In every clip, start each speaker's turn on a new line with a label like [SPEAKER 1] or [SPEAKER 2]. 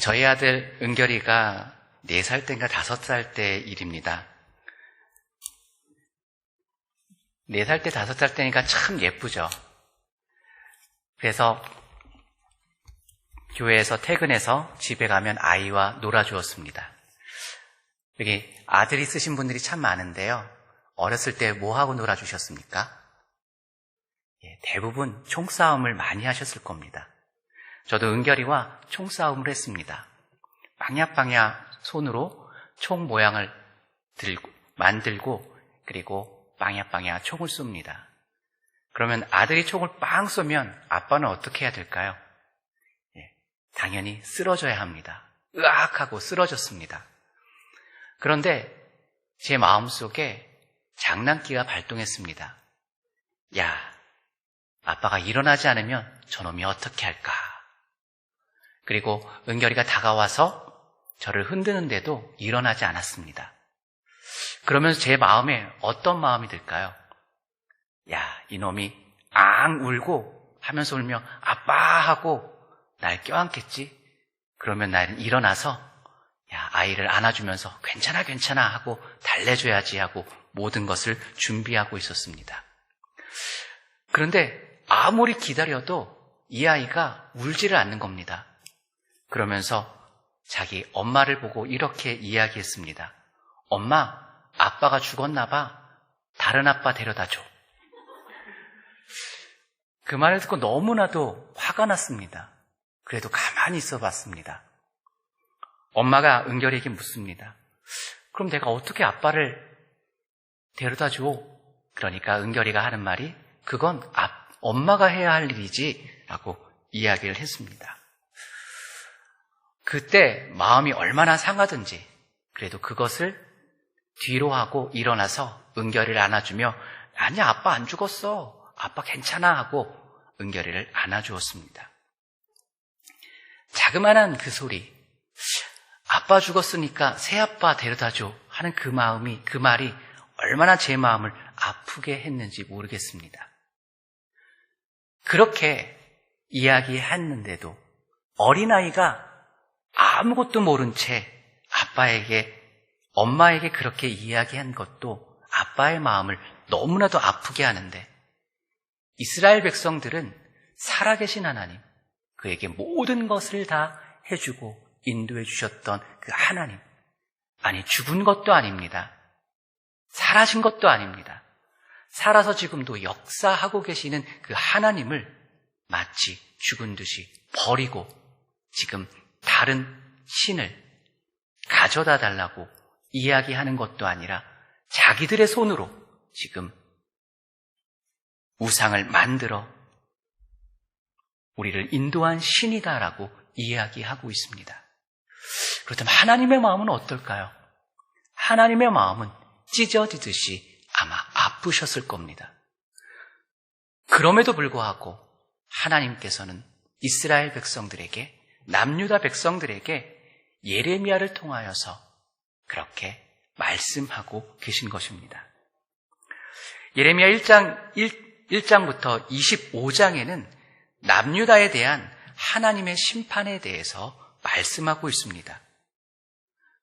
[SPEAKER 1] 저희 아들 은결이가 4살 때인가 5살 때 일입니다. 4살 때 5살 때니까 참 예쁘죠. 그래서 교회에서 퇴근해서 집에 가면 아이와 놀아주었습니다. 여기 아들 있으신 분들이 참 많은데요. 어렸을 때 뭐 하고 놀아주셨습니까? 대부분 총싸움을 많이 하셨을 겁니다. 저도 은결이와 총싸움을 했습니다. 빵야빵야 손으로 총 모양을 만들고 그리고 빵야빵야 총을 쏩니다. 그러면 아들이 총을 빵 쏘면 아빠는 어떻게 해야 될까요? 당연히 쓰러져야 합니다. 으악 하고 쓰러졌습니다. 그런데 제 마음속에 장난기가 발동했습니다. 야, 아빠가 일어나지 않으면 저놈이 어떻게 할까? 그리고 은결이가 다가와서 저를 흔드는데도 일어나지 않았습니다. 그러면서 제 마음에 어떤 마음이 들까요? 야, 이놈이 앙 울고 하면서 울며 아빠 하고 날 껴안겠지? 그러면 나는 일어나서 아이를 안아주면서 괜찮아 괜찮아 하고 달래줘야지 하고 모든 것을 준비하고 있었습니다. 그런데 아무리 기다려도 이 아이가 울지를 않는 겁니다. 그러면서 자기 엄마를 보고 이렇게 이야기했습니다. 엄마, 아빠가 죽었나 봐. 다른 아빠 데려다 줘. 그 말을 듣고 너무나도 화가 났습니다. 그래도 가만히 있어 봤습니다. 엄마가 은결이에게 묻습니다. 그럼 내가 어떻게 아빠를 데려다 줘? 그러니까 은결이가 하는 말이 그건 엄마가 해야 할 일이지 라고 이야기를 했습니다. 그때 마음이 얼마나 상하든지 그래도 그것을 뒤로 하고 일어나서 은결이를 안아주며 아니야 아빠 안 죽었어 아빠 괜찮아 하고 은결이를 안아주었습니다. 자그마한 그 소리 아빠 죽었으니까 새아빠 데려다줘 하는 그 말이 얼마나 제 마음을 아프게 했는지 모르겠습니다. 그렇게 이야기했는데도 어린아이가 아무것도 모른 채 엄마에게 그렇게 이야기한 것도 아빠의 마음을 너무나도 아프게 하는데 이스라엘 백성들은 살아계신 하나님, 그에게 모든 것을 다 해주고 인도해 주셨던 그 하나님, 아니 죽은 것도 아닙니다. 살아신 것도 아닙니다. 살아서 지금도 역사하고 계시는 그 하나님을 마치 죽은 듯이 버리고 지금 다른 신을 가져다 달라고 이야기하는 것도 아니라 자기들의 손으로 지금 우상을 만들어 우리를 인도한 신이다라고 이야기하고 있습니다. 그렇다면 하나님의 마음은 어떨까요? 하나님의 마음은 찢어지듯이 아마 아프셨을 겁니다. 그럼에도 불구하고 하나님께서는 이스라엘 백성들에게 남유다 백성들에게 예레미야를 통하여서 그렇게 말씀하고 계신 것입니다. 예레미야 1장부터 25장에는 남유다에 대한 하나님의 심판에 대해서 말씀하고 있습니다.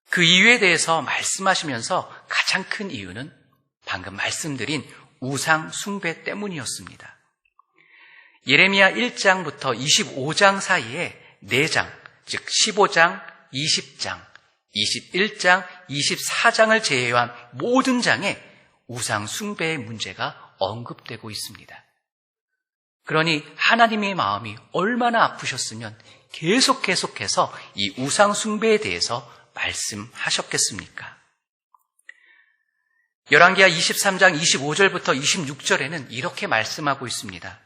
[SPEAKER 1] 그 이유에 대해서 말씀하시면서 가장 큰 이유는 방금 말씀드린 우상 숭배 때문이었습니다. 예레미야 1장부터 25장 사이에 4장, 즉 15장, 20장, 21장, 24장을 제외한 모든 장에 우상 숭배의 문제가 언급되고 있습니다. 그러니 하나님의 마음이 얼마나 아프셨으면 계속해서 이 우상 숭배에 대해서 말씀하셨겠습니까? 열왕기하 23장 25절부터 26절에는 이렇게 말씀하고 있습니다.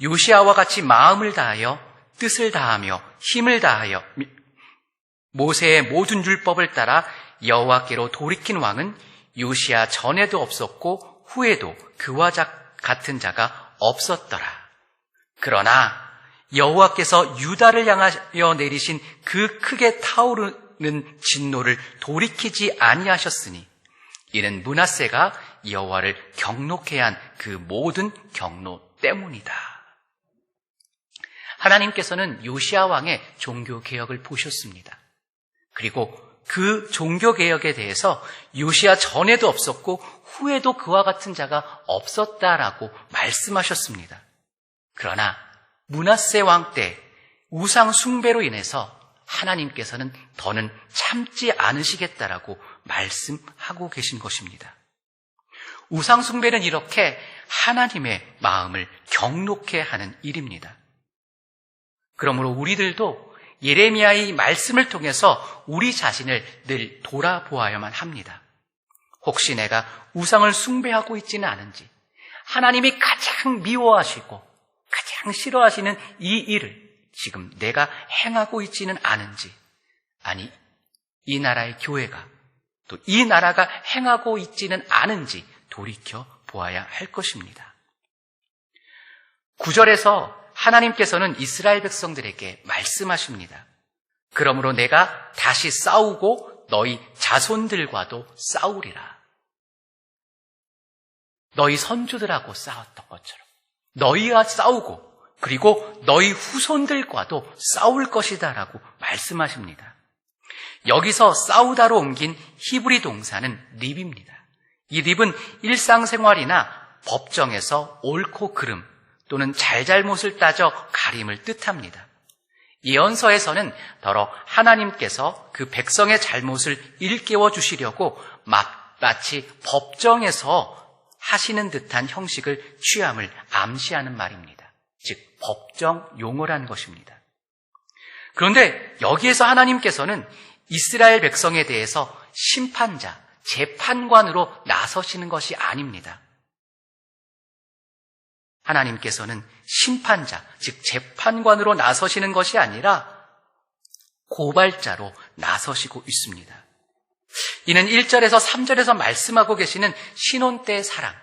[SPEAKER 1] 요시아와 같이 마음을 다하여 뜻을 다하며 힘을 다하여 모세의 모든 율법을 따라 여호와께로 돌이킨 왕은 요시아 전에도 없었고 후에도 그와 같은 자가 없었더라. 그러나 여호와께서 유다를 향하여 내리신 그 크게 타오르는 진노를 돌이키지 아니하셨으니 이는 므낫세가 여호와를 경노케 한 그 모든 경노 때문이다. 하나님께서는 요시야 왕의 종교개혁을 보셨습니다. 그리고 그 종교개혁에 대해서 요시야 전에도 없었고 후에도 그와 같은 자가 없었다라고 말씀하셨습니다. 그러나 므낫세 왕 때 우상 숭배로 인해서 하나님께서는 더는 참지 않으시겠다라고 말씀하고 계신 것입니다. 우상 숭배는 이렇게 하나님의 마음을 경록해 하는 일입니다. 그러므로 우리들도 예레미야의 말씀을 통해서 우리 자신을 늘 돌아보아야만 합니다. 혹시 내가 우상을 숭배하고 있지는 않은지, 하나님이 가장 미워하시고 가장 싫어하시는 이 일을 지금 내가 행하고 있지는 않은지, 아니 이 나라의 교회가 또 이 나라가 행하고 있지는 않은지 돌이켜 보아야 할 것입니다. 9절에서 하나님께서는 이스라엘 백성들에게 말씀하십니다. 그러므로 내가 다시 싸우고 너희 자손들과도 싸우리라. 너희 선조들하고 싸웠던 것처럼 너희와 싸우고 그리고 너희 후손들과도 싸울 것이다 라고 말씀하십니다. 여기서 싸우다로 옮긴 히브리 동사는 립입니다. 이 립은 일상생활이나 법정에서 옳고 그름 또는 잘잘못을 따져 가림을 뜻합니다. 예언서에서는 더러 하나님께서 그 백성의 잘못을 일깨워 주시려고 마치 법정에서 하시는 듯한 형식을 취함을 암시하는 말입니다. 즉 법정 용어라는 것입니다. 그런데 여기에서 하나님께서는 이스라엘 백성에 대해서 심판자, 재판관으로 나서시는 것이 아닙니다. 하나님께서는 심판자, 즉 재판관으로 나서시는 것이 아니라 고발자로 나서시고 있습니다. 이는 1절에서 3절에서 말씀하고 계시는 신혼 때의 사랑,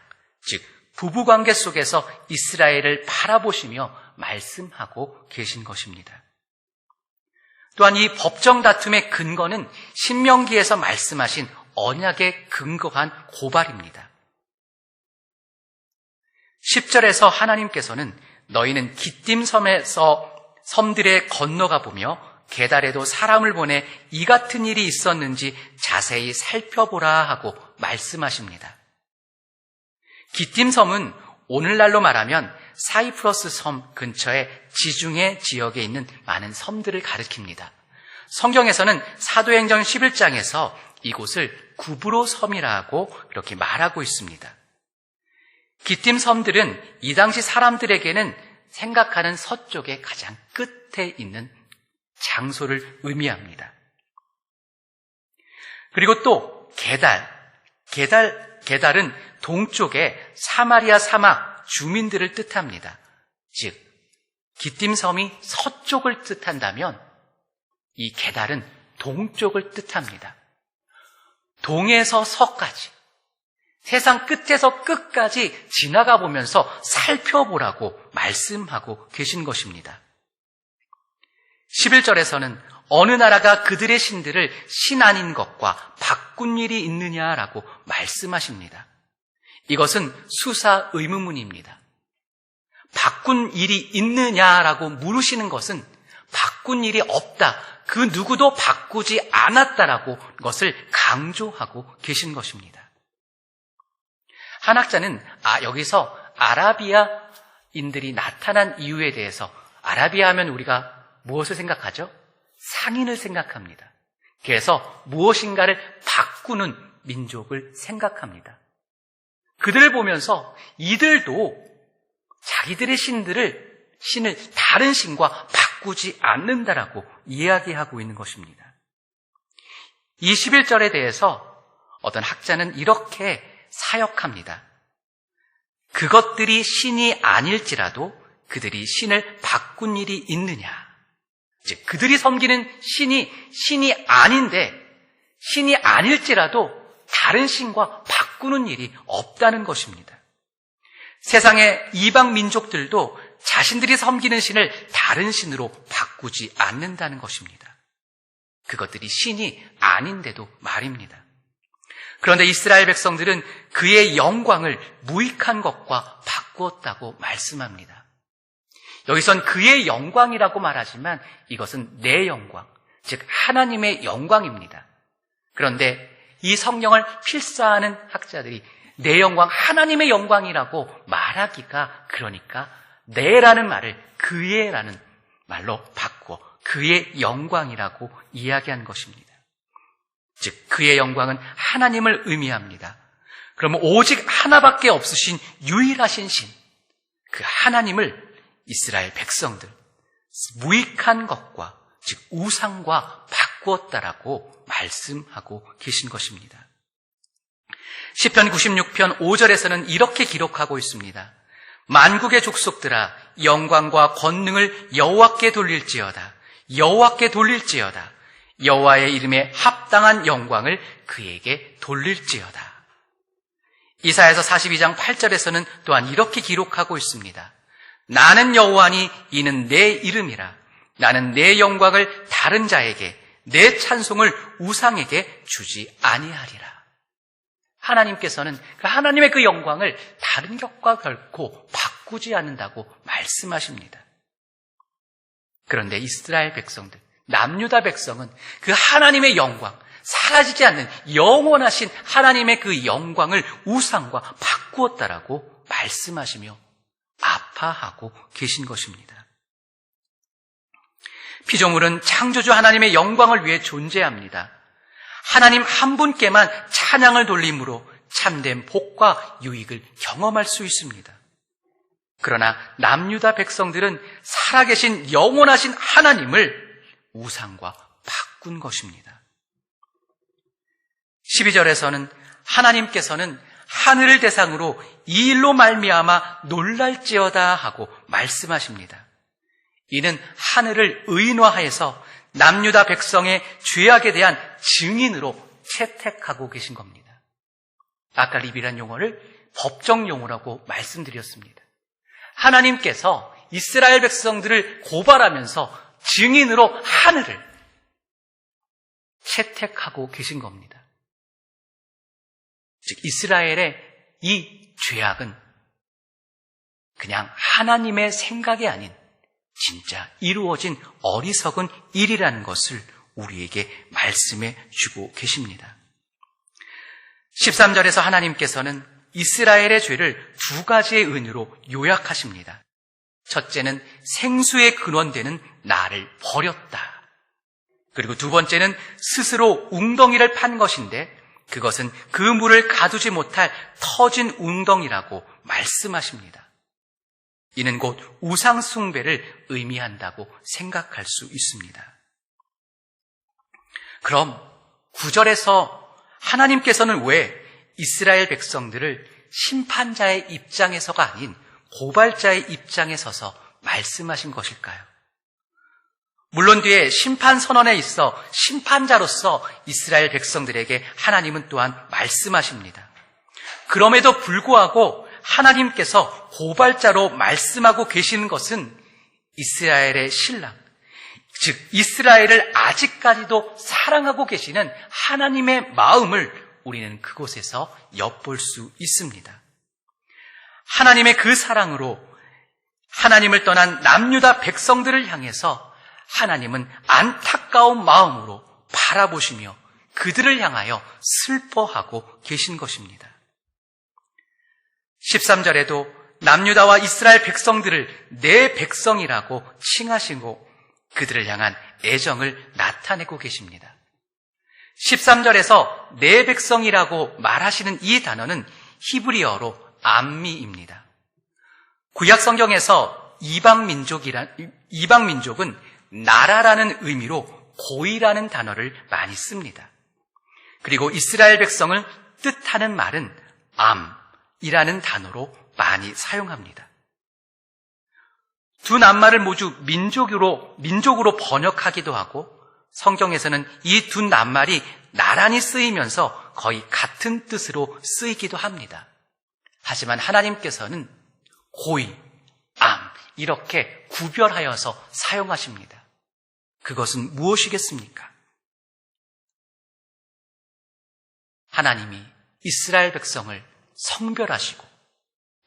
[SPEAKER 1] 즉 부부관계 속에서 이스라엘을 바라보시며 말씀하고 계신 것입니다. 또한 이 법정 다툼의 근거는 신명기에서 말씀하신 언약에 근거한 고발입니다. 10절에서 하나님께서는 너희는 기띔 섬들에 건너가 보며 게달에도 사람을 보내 이 같은 일이 있었는지 자세히 살펴보라 하고 말씀하십니다. 기띔 섬은 오늘날로 말하면 사이프러스 섬 근처의 지중해 지역에 있는 많은 섬들을 가리킵니다. 성경에서는 사도행전 11장에서 이곳을 구브로 섬이라고 그렇게 말하고 있습니다. 기띔 섬들은 이 당시 사람들에게는 생각하는 서쪽의 가장 끝에 있는 장소를 의미합니다. 그리고 또 게달은 동쪽의 사마리아 사막 주민들을 뜻합니다. 즉 기띔 섬이 서쪽을 뜻한다면 이 게달은 동쪽을 뜻합니다. 동에서 서까지, 세상 끝에서 끝까지 지나가 보면서 살펴보라고 말씀하고 계신 것입니다. 11절에서는 어느 나라가 그들의 신들을 신 아닌 것과 바꾼 일이 있느냐라고 말씀하십니다. 이것은 수사 의문문입니다. 바꾼 일이 있느냐라고 물으시는 것은 바꾼 일이 없다, 그 누구도 바꾸지 않았다라고 것을 강조하고 계신 것입니다. 한학자는 여기서 아라비아인들이 나타난 이유에 대해서, 아라비아 하면 우리가 무엇을 생각하죠? 상인을 생각합니다. 그래서 무엇인가를 바꾸는 민족을 생각합니다. 그들을 보면서 이들도 자기들의 신을 다른 신과 바꾸지 않는다라고 이야기하고 있는 것입니다. 21절에 대해서 어떤 학자는 이렇게 사역합니다. 그것들이 신이 아닐지라도 그들이 신을 바꾼 일이 있느냐. 즉 그들이 섬기는 신이 아닌데, 신이 아닐지라도 다른 신과 바꾸는 일이 없다는 것입니다. 세상의 이방 민족들도 자신들이 섬기는 신을 다른 신으로 바꾸지 않는다는 것입니다. 그것들이 신이 아닌데도 말입니다. 그런데 이스라엘 백성들은 그의 영광을 무익한 것과 바꾸었다고 말씀합니다. 여기선 그의 영광이라고 말하지만 이것은 내 영광, 즉 하나님의 영광입니다. 그런데 이 성경을 필사하는 학자들이 내 영광, 하나님의 영광이라고 말하기가 그러니까 내라는 말을 그의라는 말로 바꾸어 그의 영광이라고 이야기한 것입니다. 즉 그의 영광은 하나님을 의미합니다. 그러면 오직 하나밖에 없으신 유일하신 신, 그 하나님을 이스라엘 백성들 무익한 것과 즉 우상과 바꾸었다라고 말씀하고 계신 것입니다. 시편 96편 5절에서는 이렇게 기록하고 있습니다. 만국의 족속들아 영광과 권능을 여호와께 돌릴지어다. 여호와께 돌릴지어다. 여호와의 이름에 합당한 영광을 그에게 돌릴지어다. 이사야서 42장 8절에서는 또한 이렇게 기록하고 있습니다. 나는 여호와니 이는 내 이름이라. 나는 내 영광을 다른 자에게 내 찬송을 우상에게 주지 아니하리라. 하나님께서는 그 하나님의 그 영광을 다른 것과 결코 바꾸지 않는다고 말씀하십니다. 그런데 이스라엘 백성들, 남유다 백성은 그 하나님의 영광, 사라지지 않는 영원하신 하나님의 그 영광을 우상과 바꾸었다라고 말씀하시며 아파하고 계신 것입니다. 피조물은 창조주 하나님의 영광을 위해 존재합니다. 하나님 한 분께만 찬양을 돌림으로 참된 복과 유익을 경험할 수 있습니다. 그러나 남유다 백성들은 살아계신 영원하신 하나님을 우상과 바꾼 것입니다. 12절에서는 하나님께서는 하늘을 대상으로 이 일로 말미암아 놀랄지어다 하고 말씀하십니다. 이는 하늘을 의인화하여서 남유다 백성의 죄악에 대한 증인으로 채택하고 계신 겁니다. 아까 립이란 용어를 법정 용어라고 말씀드렸습니다. 하나님께서 이스라엘 백성들을 고발하면서 증인으로 하늘을 채택하고 계신 겁니다. 즉 이스라엘의 이 죄악은 그냥 하나님의 생각이 아닌 진짜 이루어진 어리석은 일이라는 것을 우리에게 말씀해 주고 계십니다. 13절에서 하나님께서는 이스라엘의 죄를 두 가지의 은유로 요약하십니다. 첫째는 생수의 근원되는 나를 버렸다. 그리고 두 번째는 스스로 웅덩이를 판 것인데 그것은 그 물을 가두지 못할 터진 웅덩이라고 말씀하십니다. 이는 곧 우상 숭배를 의미한다고 생각할 수 있습니다. 그럼 9절에서 하나님께서는 왜 이스라엘 백성들을 심판자의 입장에서가 아닌 고발자의 입장에 서서 말씀하신 것일까요? 물론 뒤에 심판 선언에 있어 심판자로서 이스라엘 백성들에게 하나님은 또한 말씀하십니다. 그럼에도 불구하고 하나님께서 고발자로 말씀하고 계시는 것은 이스라엘의 신랑, 즉 이스라엘을 아직까지도 사랑하고 계시는 하나님의 마음을 우리는 그곳에서 엿볼 수 있습니다. 하나님의 그 사랑으로 하나님을 떠난 남유다 백성들을 향해서 하나님은 안타까운 마음으로 바라보시며 그들을 향하여 슬퍼하고 계신 것입니다. 13절에도 남유다와 이스라엘 백성들을 내 백성이라고 칭하시고 그들을 향한 애정을 나타내고 계십니다. 13절에서 내 백성이라고 말하시는 이 단어는 히브리어로 암미입니다. 구약 성경에서 이방 민족은 나라라는 의미로 고이라는 단어를 많이 씁니다. 그리고 이스라엘 백성을 뜻하는 말은 암이라는 단어로 많이 사용합니다. 두 낱말을 모두 민족으로 번역하기도 하고 성경에서는 이 두 낱말이 나란히 쓰이면서 거의 같은 뜻으로 쓰이기도 합니다. 하지만 하나님께서는 고이, 암 이렇게 구별하여서 사용하십니다. 그것은 무엇이겠습니까? 하나님이 이스라엘 백성을 성별하시고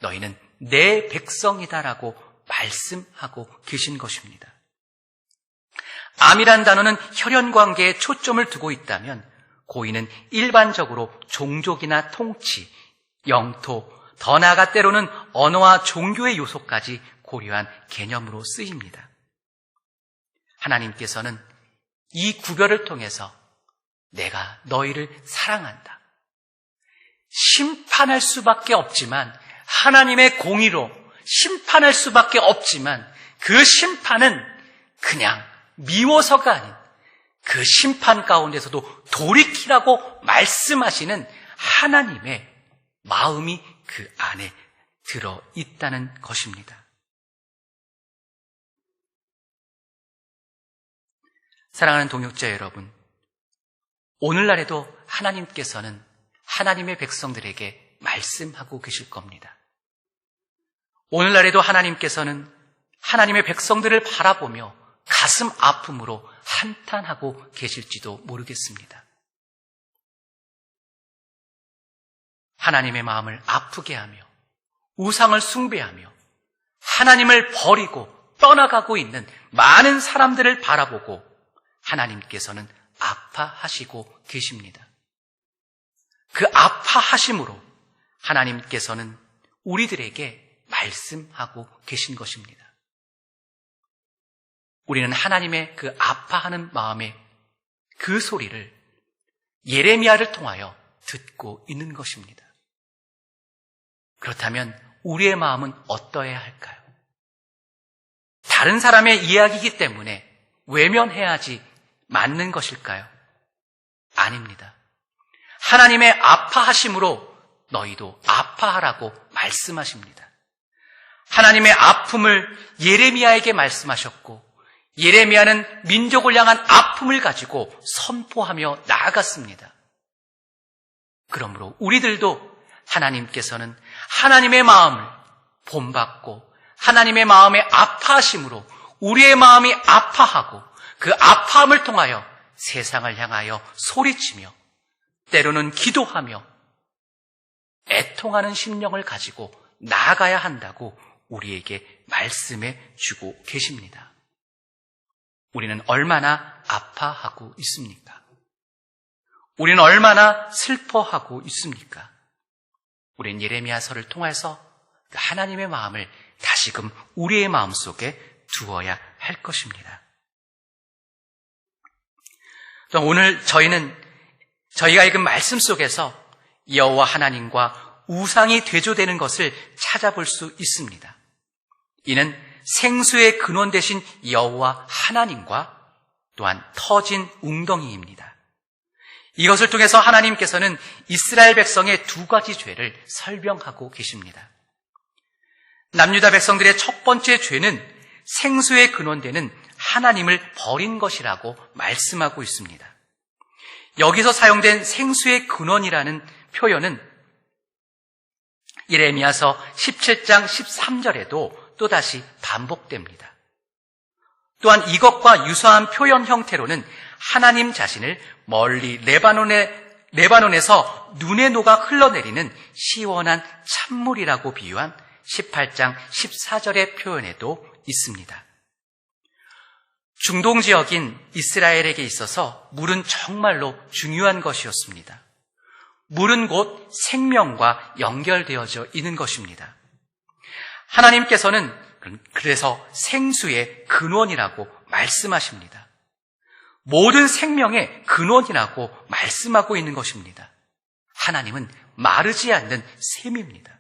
[SPEAKER 1] 너희는 내 백성이다라고 말씀하고 계신 것입니다. 암이란 단어는 혈연관계에 초점을 두고 있다면 고인은 일반적으로 종족이나 통치, 영토, 더 나아가 때로는 언어와 종교의 요소까지 고려한 개념으로 쓰입니다. 하나님께서는 이 구별을 통해서 내가 너희를 사랑한다. 심판할 수밖에 없지만, 하나님의 공의로 심판할 수밖에 없지만, 그 심판은 그냥 미워서가 아닌 그 심판 가운데서도 돌이키라고 말씀하시는 하나님의 마음이 그 안에 들어 있다는 것입니다. 사랑하는 동역자 여러분, 오늘날에도 하나님께서는 하나님의 백성들에게 말씀하고 계실 겁니다. 오늘날에도 하나님께서는 하나님의 백성들을 바라보며 가슴 아픔으로 한탄하고 계실지도 모르겠습니다. 하나님의 마음을 아프게 하며 우상을 숭배하며 하나님을 버리고 떠나가고 있는 많은 사람들을 바라보고 하나님께서는 아파하시고 계십니다. 그 아파하심으로 하나님께서는 우리들에게 말씀하고 계신 것입니다. 우리는 하나님의 그 아파하는 마음의 그 소리를 예레미야를 통하여 듣고 있는 것입니다. 그렇다면 우리의 마음은 어떠해야 할까요? 다른 사람의 이야기이기 때문에 외면해야지 맞는 것일까요? 아닙니다. 하나님의 아파하심으로 너희도 아파하라고 말씀하십니다. 하나님의 아픔을 예레미야에게 말씀하셨고, 예레미야는 민족을 향한 아픔을 가지고 선포하며 나아갔습니다. 그러므로 우리들도 하나님께서는 하나님의 마음을 본받고 하나님의 마음의 아파하심으로 우리의 마음이 아파하고 그 아파함을 통하여 세상을 향하여 소리치며 때로는 기도하며 애통하는 심령을 가지고 나아가야 한다고 우리에게 말씀해 주고 계십니다. 우리는 얼마나 아파하고 있습니까? 우리는 얼마나 슬퍼하고 있습니까? 우리는 예레미야서를 통해서 하나님의 마음을 다시금 우리의 마음속에 두어야 할 것입니다. 오늘 저희가 읽은 말씀 속에서 여호와 하나님과 우상이 대조되는 것을 찾아볼 수 있습니다. 이는 생수의 근원 되신 여호와 하나님과 또한 터진 웅덩이입니다. 이것을 통해서 하나님께서는 이스라엘 백성의 두 가지 죄를 설명하고 계십니다. 남유다 백성들의 첫 번째 죄는 생수의 근원 되는 하나님을 버린 것이라고 말씀하고 있습니다. 여기서 사용된 생수의 근원이라는 표현은 예레미야서 17장 13절에도 또다시 반복됩니다. 또한 이것과 유사한 표현 형태로는 하나님 자신을 멀리 레바논에서 눈에 녹아 흘러내리는 시원한 찬물이라고 비유한 18장 14절의 표현에도 있습니다. 중동 지역인 이스라엘에게 있어서 물은 정말로 중요한 것이었습니다. 물은 곧 생명과 연결되어져 있는 것입니다. 하나님께서는 그래서 생수의 근원이라고 말씀하십니다. 모든 생명의 근원이라고 말씀하고 있는 것입니다. 하나님은 마르지 않는 샘입니다.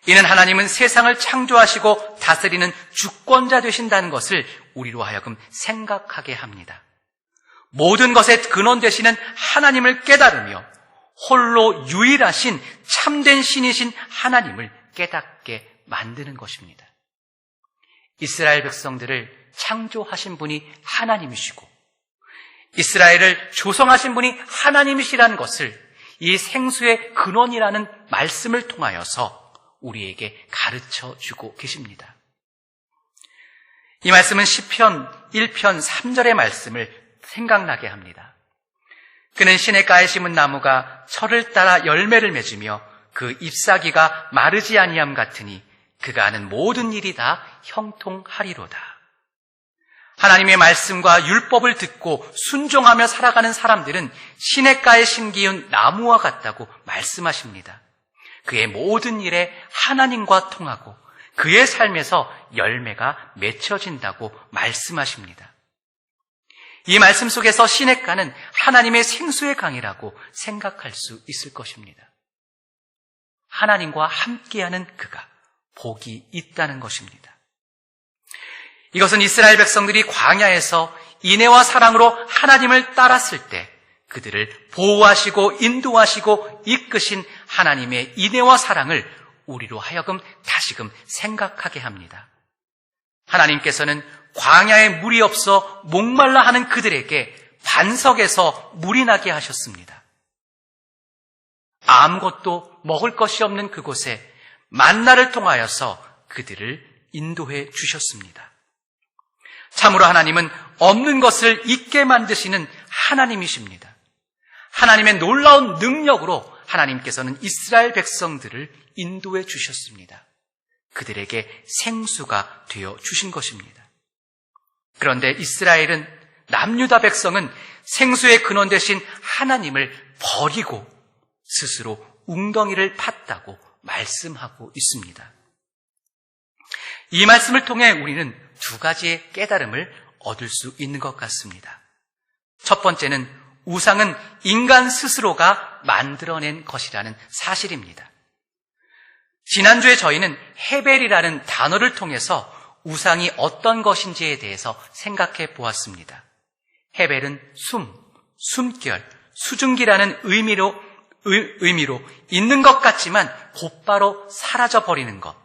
[SPEAKER 1] 이는 하나님은 세상을 창조하시고 다스리는 주권자 되신다는 것을 우리로 하여금 생각하게 합니다. 모든 것의 근원 되시는 하나님을 깨달으며 홀로 유일하신 참된 신이신 하나님을 깨닫게 만드는 것입니다. 이스라엘 백성들을 창조하신 분이 하나님이시고 이스라엘을 조성하신 분이 하나님이시라는 것을 이 생수의 근원이라는 말씀을 통하여서 우리에게 가르쳐 주고 계십니다. 이 말씀은 시편 1편 3절의 말씀을 생각나게 합니다. 그는 시냇가에 심은 나무가 철을 따라 열매를 맺으며 그 잎사귀가 마르지 아니함 같으니 그가 하는 모든 일이 다 형통하리로다. 하나님의 말씀과 율법을 듣고 순종하며 살아가는 사람들은 시냇가에 심기운 나무와 같다고 말씀하십니다. 그의 모든 일에 하나님과 통하고 그의 삶에서 열매가 맺혀진다고 말씀하십니다. 이 말씀 속에서 시냇가는 하나님의 생수의 강이라고 생각할 수 있을 것입니다. 하나님과 함께하는 그가 복이 있다는 것입니다. 이것은 이스라엘 백성들이 광야에서 인애와 사랑으로 하나님을 따랐을 때 그들을 보호하시고 인도하시고 이끄신 하나님의 인애와 사랑을 우리로 하여금 다시금 생각하게 합니다. 하나님께서는 광야에 물이 없어 목말라 하는 그들에게 반석에서 물이 나게 하셨습니다. 아무것도 먹을 것이 없는 그곳에 만나를 통하여서 그들을 인도해 주셨습니다. 참으로 하나님은 없는 것을 있게 만드시는 하나님이십니다. 하나님의 놀라운 능력으로 하나님께서는 이스라엘 백성들을 인도해 주셨습니다. 그들에게 생수가 되어 주신 것입니다. 그런데 이스라엘은, 남유다 백성은 생수의 근원 되신 하나님을 버리고 스스로 웅덩이를 팠다고 말씀하고 있습니다. 이 말씀을 통해 우리는 두 가지의 깨달음을 얻을 수 있는 것 같습니다. 첫 번째는 우상은 인간 스스로가 만들어낸 것이라는 사실입니다. 지난주에 저희는 헤벨이라는 단어를 통해서 우상이 어떤 것인지에 대해서 생각해 보았습니다. 헤벨은 숨결, 수증기라는 의미로 있는 것 같지만 곧바로 사라져버리는 것.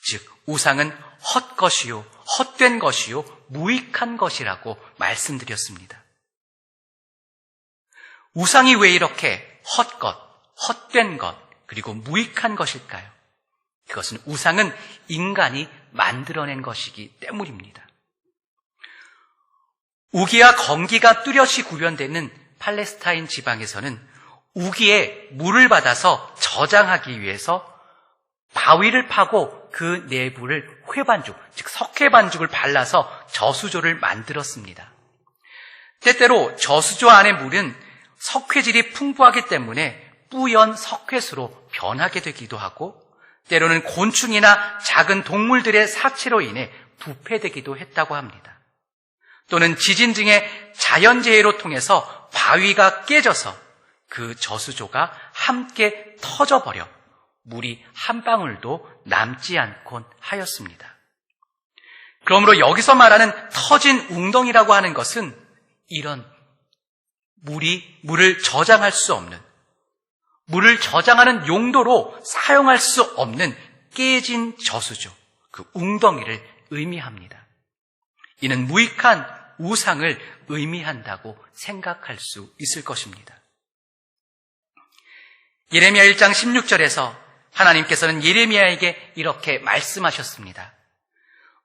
[SPEAKER 1] 즉, 우상은 헛것이요, 헛된 것이요, 무익한 것이라고 말씀드렸습니다. 우상이 왜 이렇게 헛것, 헛된 것, 그리고 무익한 것일까요? 그것은 우상은 인간이 만들어낸 것이기 때문입니다. 우기와 건기가 뚜렷이 구별되는 팔레스타인 지방에서는 우기에 물을 받아서 저장하기 위해서 바위를 파고 그 내부를 회반죽, 즉 석회반죽을 발라서 저수조를 만들었습니다. 때때로 저수조 안의 물은 석회질이 풍부하기 때문에 뿌연 석회수로 변하게 되기도 하고, 때로는 곤충이나 작은 동물들의 사체로 인해 부패되기도 했다고 합니다. 또는 지진 등의 자연재해로 통해서 바위가 깨져서 그 저수조가 함께 터져버려 물이 한 방울도 남지 않곤 하였습니다. 그러므로 여기서 말하는 터진 웅덩이라고 하는 것은 이런 물을 저장할 수 없는, 물을 저장하는 용도로 사용할 수 없는 깨진 저수조, 그 웅덩이를 의미합니다. 이는 무익한 우상을 의미한다고 생각할 수 있을 것입니다. 예레미야 1장 16절에서 하나님께서는 예레미야에게 이렇게 말씀하셨습니다.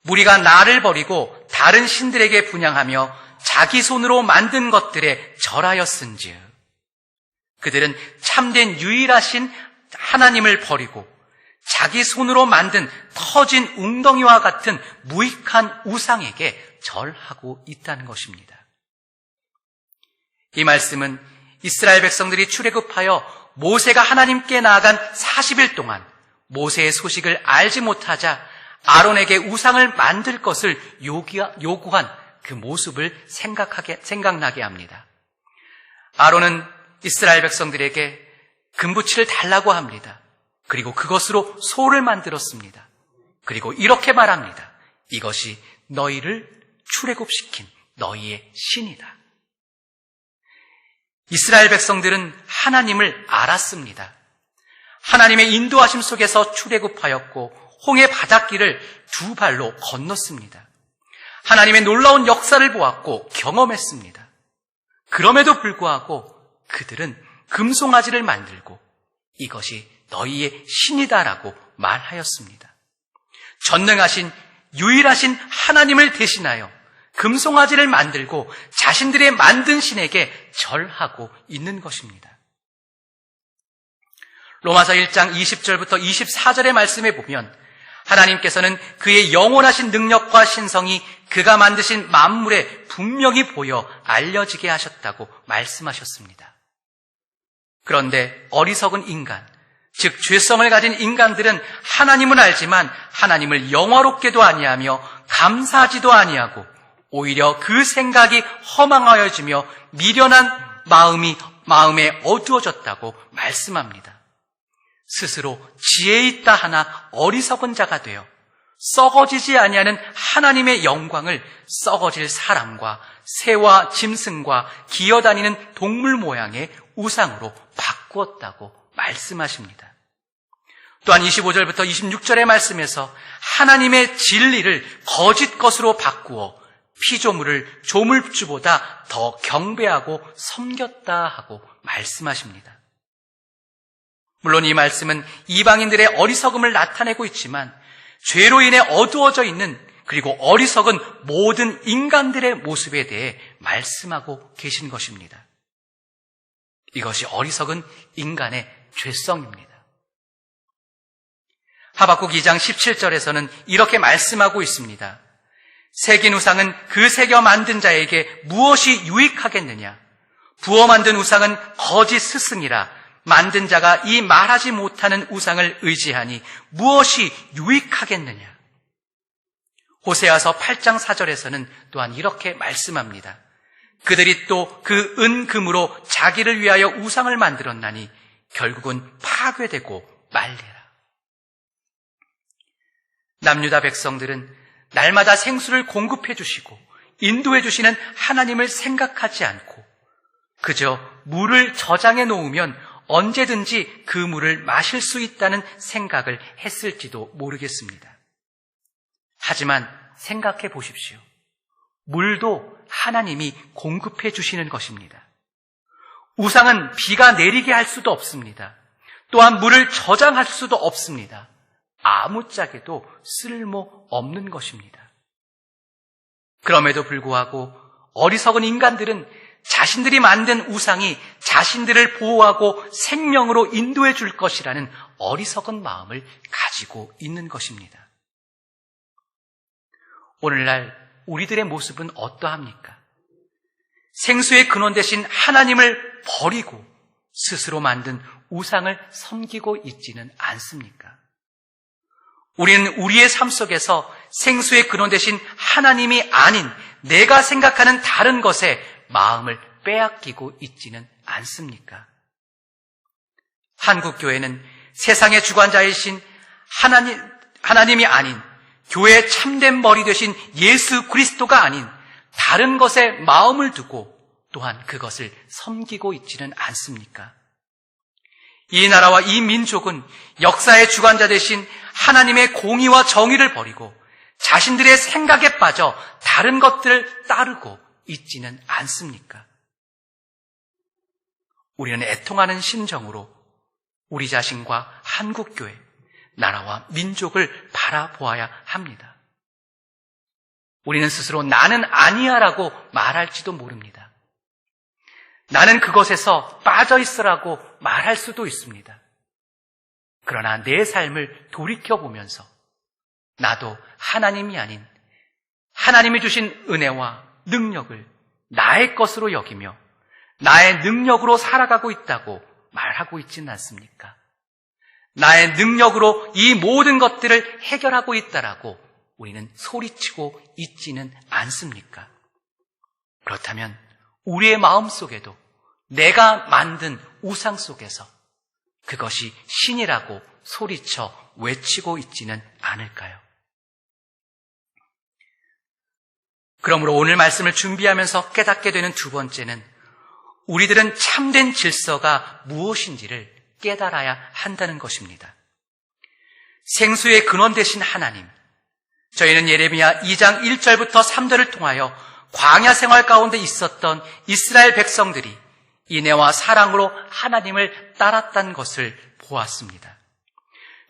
[SPEAKER 1] 무리가 나를 버리고 다른 신들에게 분향하며 자기 손으로 만든 것들에 절하였은즉, 그들은 참된 유일하신 하나님을 버리고 자기 손으로 만든 터진 웅덩이와 같은 무익한 우상에게 절하고 있다는 것입니다. 이 말씀은 이스라엘 백성들이 출애굽하여 모세가 하나님께 나아간 40일 동안 모세의 소식을 알지 못하자 아론에게 우상을 만들 것을 요구한 그 모습을 생각나게 합니다. 아론은 이스라엘 백성들에게 금붙이를 달라고 합니다. 그리고 그것으로 소를 만들었습니다. 그리고 이렇게 말합니다. 이것이 너희를 출애굽시킨 너희의 신이다. 이스라엘 백성들은 하나님을 알았습니다. 하나님의 인도하심 속에서 출애굽하였고 홍해 바닷길을 두 발로 건넜습니다. 하나님의 놀라운 역사를 보았고 경험했습니다. 그럼에도 불구하고 그들은 금송아지를 만들고 이것이 너희의 신이다라고 말하였습니다. 전능하신 유일하신 하나님을 대신하여 금송아지를 만들고 자신들의 만든 신에게 절하고 있는 것입니다. 로마서 1장 20절부터 24절의 말씀에 보면 하나님께서는 그의 영원하신 능력과 신성이 그가 만드신 만물에 분명히 보여 알려지게 하셨다고 말씀하셨습니다. 그런데 어리석은 인간, 즉 죄성을 가진 인간들은 하나님은 알지만 하나님을 영화롭게도 아니하며 감사하지도 아니하고 오히려 그 생각이 허망하여지며 미련한 마음에 어두워졌다고 말씀합니다. 스스로 지혜 있다 하나 어리석은 자가 되어 썩어지지 아니하는 하나님의 영광을 썩어질 사람과 새와 짐승과 기어다니는 동물 모양의 우상으로 바꾸었다고 말씀하십니다. 또한 25절부터 26절의 말씀에서 하나님의 진리를 거짓 것으로 바꾸어 피조물을 조물주보다 더 경배하고 섬겼다 하고 말씀하십니다. 물론 이 말씀은 이방인들의 어리석음을 나타내고 있지만 죄로 인해 어두워져 있는 그리고 어리석은 모든 인간들의 모습에 대해 말씀하고 계신 것입니다. 이것이 어리석은 인간의 죄성입니다. 하박국 2장 17절에서는 이렇게 말씀하고 있습니다. 새긴 우상은 그 새겨 만든 자에게 무엇이 유익하겠느냐? 부어 만든 우상은 거짓 스승이라 만든 자가 이 말하지 못하는 우상을 의지하니 무엇이 유익하겠느냐? 호세아서 8장 4절에서는 또한 이렇게 말씀합니다. 그들이 또 그 은금으로 자기를 위하여 우상을 만들었나니 결국은 파괴되고 말리라. 남유다 백성들은 날마다 생수를 공급해 주시고 인도해 주시는 하나님을 생각하지 않고 그저 물을 저장해 놓으면 언제든지 그 물을 마실 수 있다는 생각을 했을지도 모르겠습니다. 하지만 생각해 보십시오. 물도 하나님이 공급해 주시는 것입니다. 우상은 비가 내리게 할 수도 없습니다. 또한 물을 저장할 수도 없습니다. 아무짝에도 쓸모 없는 것입니다. 그럼에도 불구하고 어리석은 인간들은 자신들이 만든 우상이 자신들을 보호하고 생명으로 인도해 줄 것이라는 어리석은 마음을 가지고 있는 것입니다. 오늘날 우리들의 모습은 어떠합니까? 생수의 근원 되신 하나님을 버리고 스스로 만든 우상을 섬기고 있지는 않습니까? 우리는 우리의 삶 속에서 생수의 근원 되신 하나님이 아닌 내가 생각하는 다른 것에 마음을 빼앗기고 있지는 않습니까? 한국교회는 세상의 주관자이신 하나님이 아닌 교회의 참된 머리 되신 예수 그리스도가 아닌 다른 것에 마음을 두고 또한 그것을 섬기고 있지는 않습니까? 이 나라와 이 민족은 역사의 주관자 되신 하나님의 공의와 정의를 버리고 자신들의 생각에 빠져 다른 것들을 따르고 있지는 않습니까? 우리는 애통하는 심정으로 우리 자신과 한국교회, 나라와 민족을 바라보아야 합니다. 우리는 스스로 나는 아니야라고 말할지도 모릅니다. 나는 그것에서 빠져 있으라고 말할 수도 있습니다. 그러나 내 삶을 돌이켜보면서 나도 하나님이 아닌 하나님이 주신 은혜와 능력을 나의 것으로 여기며 나의 능력으로 살아가고 있다고 말하고 있지는 않습니까? 나의 능력으로 이 모든 것들을 해결하고 있다라고 우리는 소리치고 있지는 않습니까? 그렇다면 우리의 마음 속에도 내가 만든 우상 속에서 그것이 신이라고 소리쳐 외치고 있지는 않을까요? 그러므로 오늘 말씀을 준비하면서 깨닫게 되는 두 번째는 우리들은 참된 질서가 무엇인지를 깨달아야 한다는 것입니다. 생수의 근원 되신 하나님, 저희는 예레미야 2장 1절부터 3절을 통하여 광야 생활 가운데 있었던 이스라엘 백성들이 인애와 사랑으로 하나님을 따랐다는 것을 보았습니다.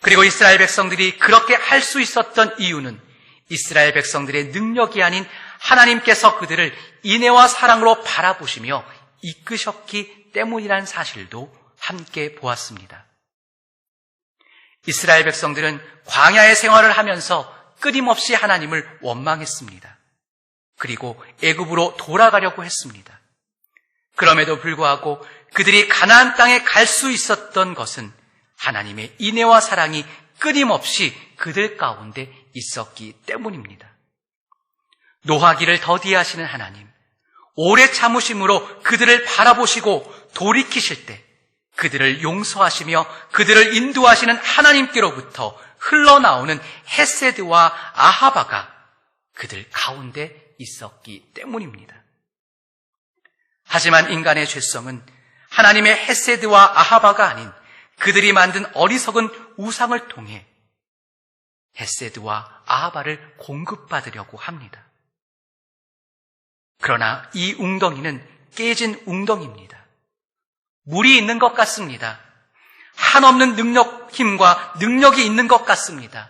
[SPEAKER 1] 그리고 이스라엘 백성들이 그렇게 할 수 있었던 이유는 이스라엘 백성들의 능력이 아닌 하나님께서 그들을 인애와 사랑으로 바라보시며 이끄셨기 때문이라는 사실도 함께 보았습니다. 이스라엘 백성들은 광야의 생활을 하면서 끊임없이 하나님을 원망했습니다. 그리고 애굽으로 돌아가려고 했습니다. 그럼에도 불구하고 그들이 가나안 땅에 갈 수 있었던 것은 하나님의 인애와 사랑이 끊임없이 그들 가운데 있었기 때문입니다. 노하기를 더디하시는 하나님, 오래 참으심으로 그들을 바라보시고 돌이키실 때 그들을 용서하시며 그들을 인도하시는 하나님께로부터 흘러나오는 헤세드와 아하바가 그들 가운데 있었기 때문입니다. 하지만 인간의 죄성은 하나님의 헤세드와 아하바가 아닌 그들이 만든 어리석은 우상을 통해 헤세드와 아하바를 공급받으려고 합니다. 그러나 이 웅덩이는 깨진 웅덩이입니다. 물이 있는 것 같습니다. 한없는 힘과 능력이 있는 것 같습니다.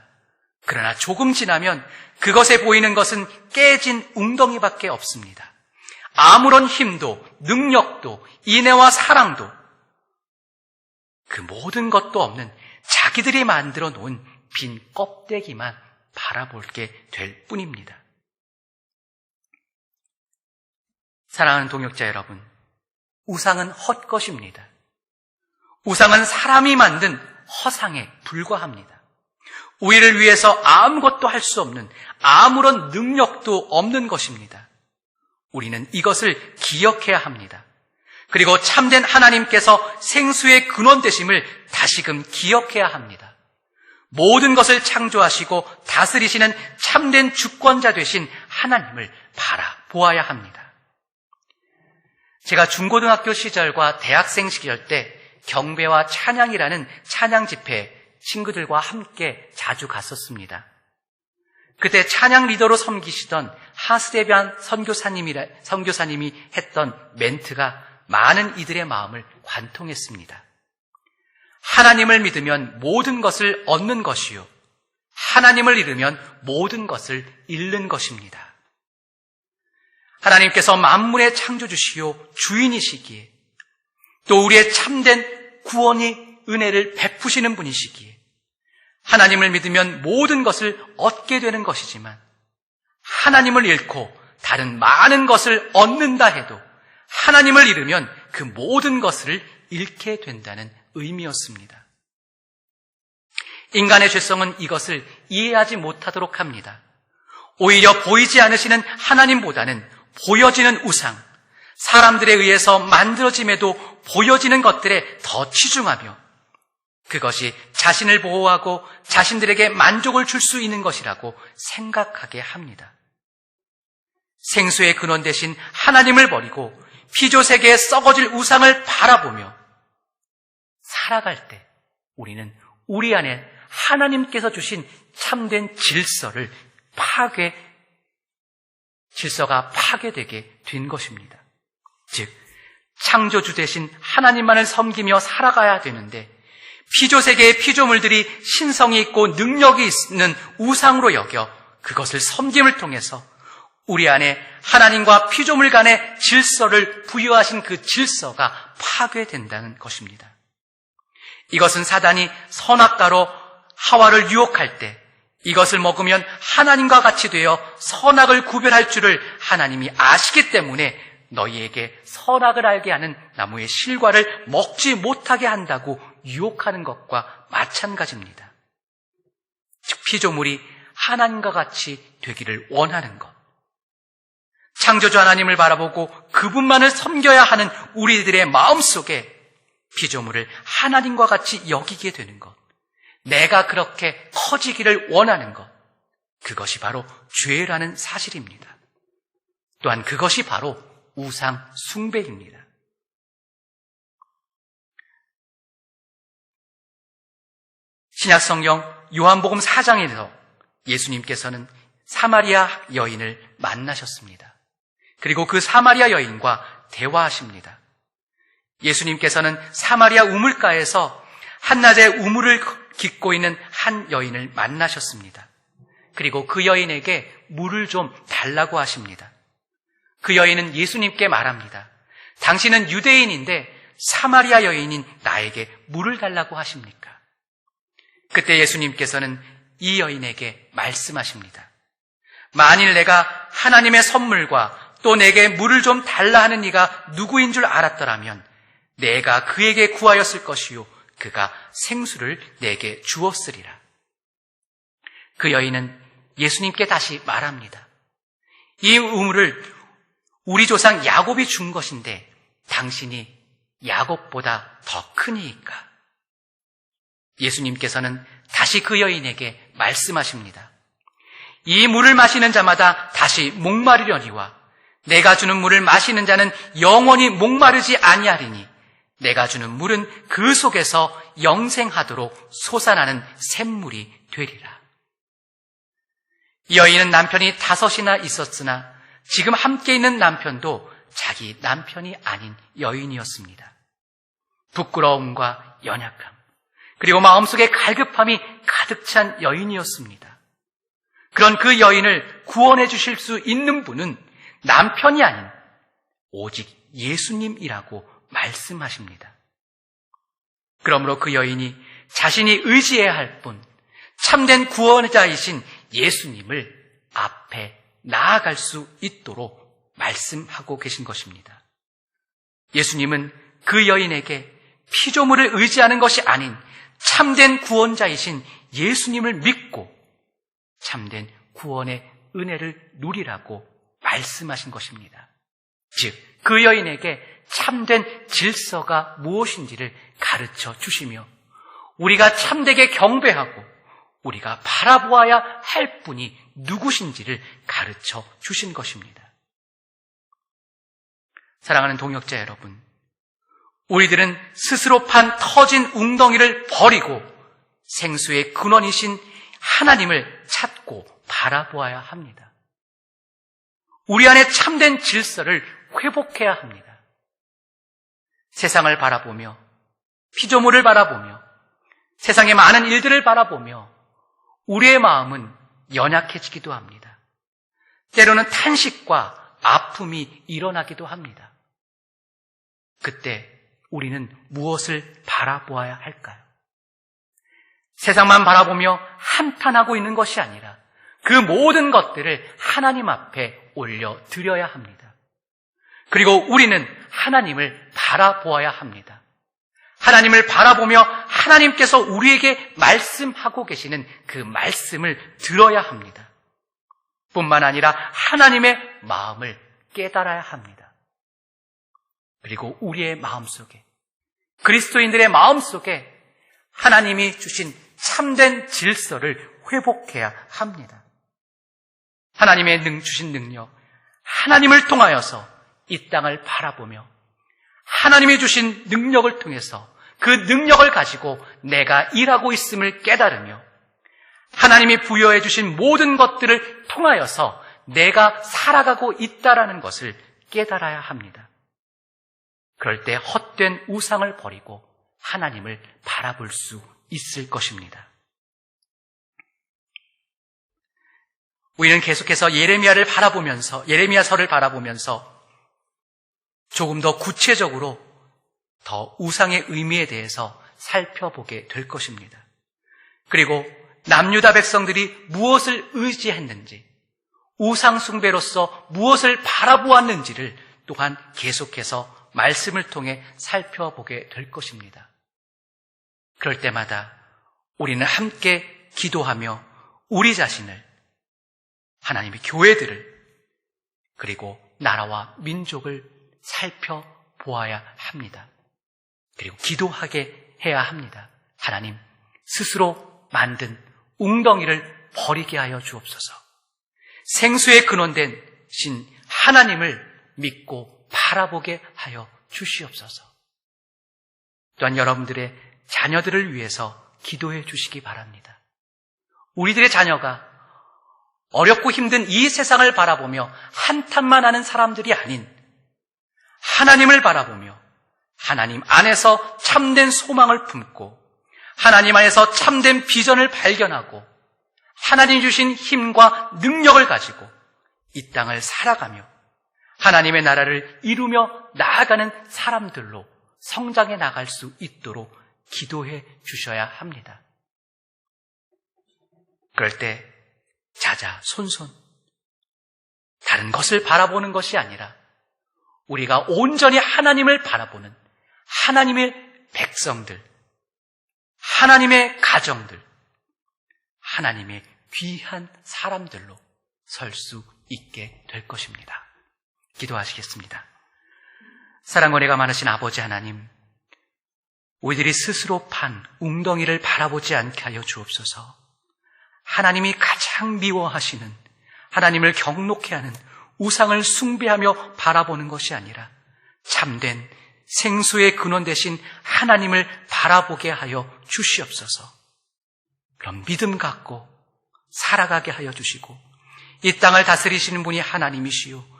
[SPEAKER 1] 그러나 조금 지나면 그것에 보이는 것은 깨진 웅덩이밖에 없습니다. 아무런 힘도 능력도 인애와 사랑도 그 모든 것도 없는 자기들이 만들어 놓은 빈 껍데기만 바라보게 될 뿐입니다. 사랑하는 동역자 여러분, 우상은 헛것입니다. 우상은 사람이 만든 허상에 불과합니다. 우리를 위해서 아무것도 할 수 없는 아무런 능력도 없는 것입니다. 우리는 이것을 기억해야 합니다. 그리고 참된 하나님께서 생수의 근원 되심을 다시금 기억해야 합니다. 모든 것을 창조하시고 다스리시는 참된 주권자 되신 하나님을 바라보아야 합니다. 제가 중고등학교 시절과 대학생 시절 때 경배와 찬양이라는 찬양 집회 친구들과 함께 자주 갔었습니다. 그때 찬양 리더로 섬기시던 하스데반 선교사님이 했던 멘트가 많은 이들의 마음을 관통했습니다. 하나님을 믿으면 모든 것을 얻는 것이요, 하나님을 잃으면 모든 것을 잃는 것입니다. 하나님께서 만물의 창조주시요 주인이시기에 또 우리의 참된 구원이 은혜를 베푸시는 분이시기에 하나님을 믿으면 모든 것을 얻게 되는 것이지만 하나님을 잃고 다른 많은 것을 얻는다 해도 하나님을 잃으면 그 모든 것을 잃게 된다는 의미였습니다. 인간의 죄성은 이것을 이해하지 못하도록 합니다. 오히려 보이지 않으시는 하나님보다는 보여지는 우상, 사람들에 의해서 만들어짐에도 보여지는 것들에 더 치중하며 그것이 자신을 보호하고 자신들에게 만족을 줄 수 있는 것이라고 생각하게 합니다. 생수의 근원 대신 하나님을 버리고 피조세계에 썩어질 우상을 바라보며 살아갈 때 우리는 우리 안에 하나님께서 주신 참된 질서가 파괴되게 된 것입니다. 즉, 창조주 대신 하나님만을 섬기며 살아가야 되는데 피조세계의 피조물들이 신성이 있고 능력이 있는 우상으로 여겨 그것을 섬김을 통해서 우리 안에 하나님과 피조물 간의 질서를 부여하신 그 질서가 파괴된다는 것입니다. 이것은 사단이 선악과로 하와를 유혹할 때 이것을 먹으면 하나님과 같이 되어 선악을 구별할 줄을 하나님이 아시기 때문에 너희에게 선악을 알게 하는 나무의 실과를 먹지 못하게 한다고 유혹하는 것과 마찬가지입니다. 즉, 피조물이 하나님과 같이 되기를 원하는 것. 창조주 하나님을 바라보고 그분만을 섬겨야 하는 우리들의 마음속에 피조물을 하나님과 같이 여기게 되는 것. 내가 그렇게 커지기를 원하는 것. 그것이 바로 죄라는 사실입니다. 또한 그것이 바로 우상 숭배입니다. 신약성경 요한복음 4장에서 예수님께서는 사마리아 여인을 만나셨습니다. 그리고 그 사마리아 여인과 대화하십니다. 예수님께서는 사마리아 우물가에서 한낮에 우물을 깃고 있는 한 여인을 만나셨습니다. 그리고 그 여인에게 물을 좀 달라고 하십니다. 그 여인은 예수님께 말합니다. 당신은 유대인인데 사마리아 여인인 나에게 물을 달라고 하십니까? 그때 예수님께서는 이 여인에게 말씀하십니다. 만일 내가 하나님의 선물과 또 내게 물을 좀 달라 하는 이가 누구인 줄 알았더라면 내가 그에게 구하였을 것이요 그가 생수를 내게 주었으리라. 그 여인은 예수님께 다시 말합니다. 이 우물을 우리 조상 야곱이 준 것인데 당신이 야곱보다 더 크니이까. 예수님께서는 다시 그 여인에게 말씀하십니다. 이 물을 마시는 자마다 다시 목마르려니와 내가 주는 물을 마시는 자는 영원히 목마르지 아니하리니 내가 주는 물은 그 속에서 영생하도록 솟아나는 샘물이 되리라. 이 여인은 남편이 5이나 있었으나 지금 함께 있는 남편도 자기 남편이 아닌 여인이었습니다. 부끄러움과 연약함, 그리고 마음속에 갈급함이 가득 찬 여인이었습니다. 그런 그 여인을 구원해 주실 수 있는 분은 남편이 아닌 오직 예수님이라고 말씀하십니다. 그러므로 그 여인이 자신이 의지해야 할 분, 참된 구원자이신 예수님을 앞에 나아갈 수 있도록 말씀하고 계신 것입니다. 예수님은 그 여인에게 피조물을 의지하는 것이 아닌 참된 구원자이신 예수님을 믿고 참된 구원의 은혜를 누리라고 말씀하신 것입니다. 즉, 그 여인에게 참된 질서가 무엇인지를 가르쳐 주시며 우리가 참되게 경배하고 우리가 바라보아야 할 분이 누구신지를 가르쳐 주신 것입니다. 사랑하는 동역자 여러분, 우리들은 스스로 판 터진 웅덩이를 버리고 생수의 근원이신 하나님을 찾고 바라보아야 합니다. 우리 안에 참된 질서를 회복해야 합니다. 세상을 바라보며 피조물을 바라보며 세상의 많은 일들을 바라보며 우리의 마음은 연약해지기도 합니다. 때로는 탄식과 아픔이 일어나기도 합니다. 그때 우리는 무엇을 바라보아야 할까요? 세상만 바라보며 한탄하고 있는 것이 아니라 그 모든 것들을 하나님 앞에 올려드려야 합니다. 그리고 우리는 하나님을 바라보아야 합니다. 하나님을 바라보며 하나님께서 우리에게 말씀하고 계시는 그 말씀을 들어야 합니다. 뿐만 아니라 하나님의 마음을 깨달아야 합니다. 그리고 우리의 마음속에, 그리스도인들의 마음속에 하나님이 주신 참된 질서를 회복해야 합니다. 하나님의 주신 능력, 하나님을 통하여서 이 땅을 바라보며 하나님이 주신 능력을 통해서 그 능력을 가지고 내가 일하고 있음을 깨달으며 하나님이 부여해 주신 모든 것들을 통하여서 내가 살아가고 있다라는 것을 깨달아야 합니다. 그럴 때 헛된 우상을 버리고 하나님을 바라볼 수 있을 것입니다. 우리는 계속해서 예레미야서를 바라보면서 조금 더 구체적으로 더 우상의 의미에 대해서 살펴보게 될 것입니다. 그리고 남유다 백성들이 무엇을 의지했는지, 우상 숭배로서 무엇을 바라보았는지를 또한 계속해서 말씀을 통해 살펴보게 될 것입니다. 그럴 때마다 우리는 함께 기도하며 우리 자신을, 하나님의 교회들을, 그리고 나라와 민족을 살펴보아야 합니다. 그리고 기도하게 해야 합니다. 하나님, 스스로 만든 웅덩이를 버리게 하여 주옵소서. 생수의 근원된 신 하나님을 믿고 바라보게 하여 주시옵소서. 또한 여러분들의 자녀들을 위해서 기도해 주시기 바랍니다. 우리들의 자녀가 어렵고 힘든 이 세상을 바라보며 한탄만 하는 사람들이 아닌 하나님을 바라보며 하나님 안에서 참된 소망을 품고 하나님 안에서 참된 비전을 발견하고 하나님 주신 힘과 능력을 가지고 이 땅을 살아가며 하나님의 나라를 이루며 나아가는 사람들로 성장해 나갈 수 있도록 기도해 주셔야 합니다. 그럴 때 자자, 손손. 다른 것을 바라보는 것이 아니라 우리가 온전히 하나님을 바라보는 하나님의 백성들, 하나님의 가정들, 하나님의 귀한 사람들로 설 수 있게 될 것입니다. 기도하시겠습니다. 사랑과 은혜가 많으신 아버지 하나님, 우리들이 스스로 판 웅덩이를 바라보지 않게 하여 주옵소서. 하나님이 가장 미워하시는, 하나님을 경록해 하는 우상을 숭배하며 바라보는 것이 아니라 참된 생수의 근원 되신 하나님을 바라보게 하여 주시옵소서. 그런 믿음 갖고 살아가게 하여 주시고, 이 땅을 다스리시는 분이 하나님이시요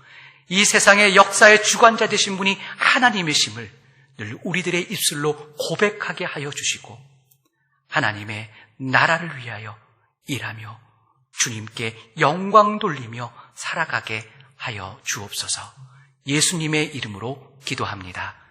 [SPEAKER 1] 이 세상의 역사의 주관자 되신 분이 하나님이심을 늘 우리들의 입술로 고백하게 하여 주시고, 하나님의 나라를 위하여 일하며 주님께 영광 돌리며 살아가게 하여 주옵소서. 예수님의 이름으로 기도합니다.